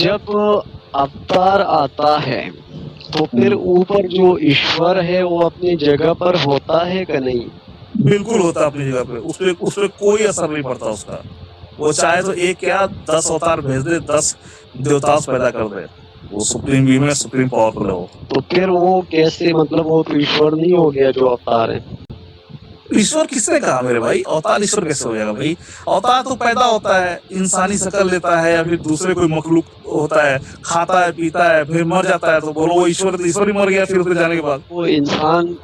जब अवतार आता है तो फिर ऊपर जो ईश्वर है वो अपनी जगह पर होता है कि नहीं? बिल्कुल होता अपनी जगह पे, उस पे कोई असर नहीं पड़ता उसका। वो चाहे तो एक क्या 10 अवतार भेज दे, 10 देवताओं से पैदा कर दे, वो सुप्रीम बीइंग है, सुप्रीम पावरफुल है वो। तो फिर वो कैसे, मतलब वो तो ईश्वर नहीं हो गया जो अवतार है? ईश्वर किसने कहा मेरे भाई? अवतार ईश्वर कैसे हो जाएगा भाई? अवतार तो पैदा होता है, इंसानी शक्ल लेता है या फिर दूसरे कोई मखलूक होता है, खाता है, पीता है, फिर मर जाता है, तो बोलो वो ईश्वर ही मर गया फिर उसके जाने के बाद। वो इंसान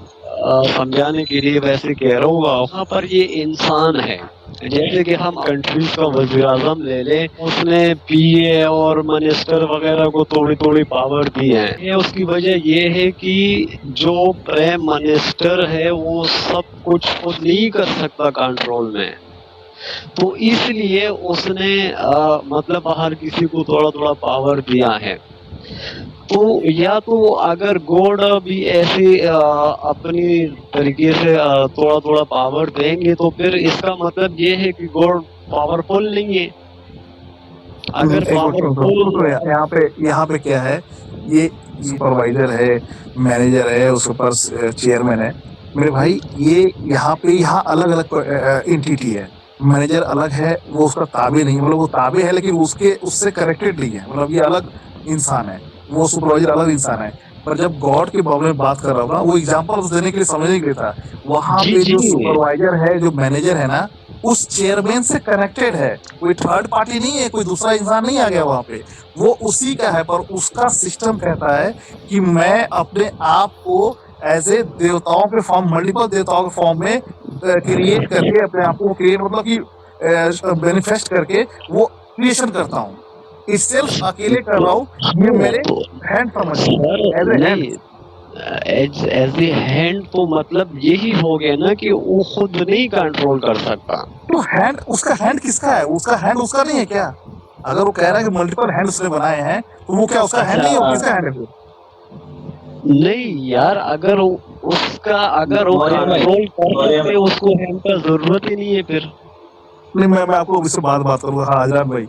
समझाने के लिए वैसे कह रहा हूँ, वहाँ पर ये इंसान है। जैसे कि हम कंट्रीज का वज़ीर-आज़म ले लें, उसने पीए और मिनिस्टर वगैरह को थोड़ी थोड़ी पावर दी है। ये उसकी वजह ये है कि जो प्राइम मिनिस्टर है वो सब कुछ खुद नहीं कर सकता कंट्रोल में, तो इसलिए उसने मतलब हर किसी को थोड़ा थोड़ा पावर दिया है। तो या तो अगर गॉड भी ऐसे अपनी तरीके से थोड़ा थोड़ा पावर देंगे तो फिर इसका मतलब ये है कि गॉड पावरफुल नहीं है। अगर पावरफुल यहाँ पे क्या है, ये सुपरवाइजर है, मैनेजर है, उसके ऊपर चेयरमैन है। मेरे भाई ये यहाँ अलग अलग एंटिटी है। मैनेजर अलग है, वो उसका ताबे नहीं, मतलब वो ताबे है लेकिन उसके उससे कनेक्टेड नहीं है, मतलब ये अलग इंसान है, वो सुपरवाइजर अलग इंसान है। पर जब गॉड के बारे में बात कर रहा हूँ ना, वो एग्जाम्पल देने के लिए समझने के लिए था। वहां जी पे जी जो सुपरवाइजर है, जो मैनेजर है ना, उस चेयरमैन से कनेक्टेड है, कोई थर्ड पार्टी नहीं है, कोई दूसरा इंसान नहीं आ गया वहां पे, वो उसी का है। पर उसका सिस्टम कहता है कि मैं अपने आप को एज ए देवताओं के फॉर्म, मल्टीपल देवताओं के फॉर्म में क्रिएट करके, अपने आप को क्रिएट मतलब कि मैनिफेस्ट करके वो क्रिएशन करता हूँ। इससेल्फ अकेले कर रहा हूँ, ये मेरे हैंड समझ एज ए हैंड। नहीं, एज ए हैंड तो मतलब यही हो गया ना कि वो खुद नहीं कंट्रोल कर सकता। तो हैंड, उसका हैंड किसका है? उसका हैंड उसका नहीं है क्या? अगर वो कह रहा है कि मल्टीपल हैंड उसने बनाए हैं, तो वो क्या उसका हैंड नहीं है? वो किसका हैंड है फिर? नहीं यार, अगर अगर वो कंट्रोल कर सकते उसको हैंड का जरूरत ही नहीं है फिर। नहीं, मैं आपको इससे बात करूंगा। हाँ, हजरान भाई।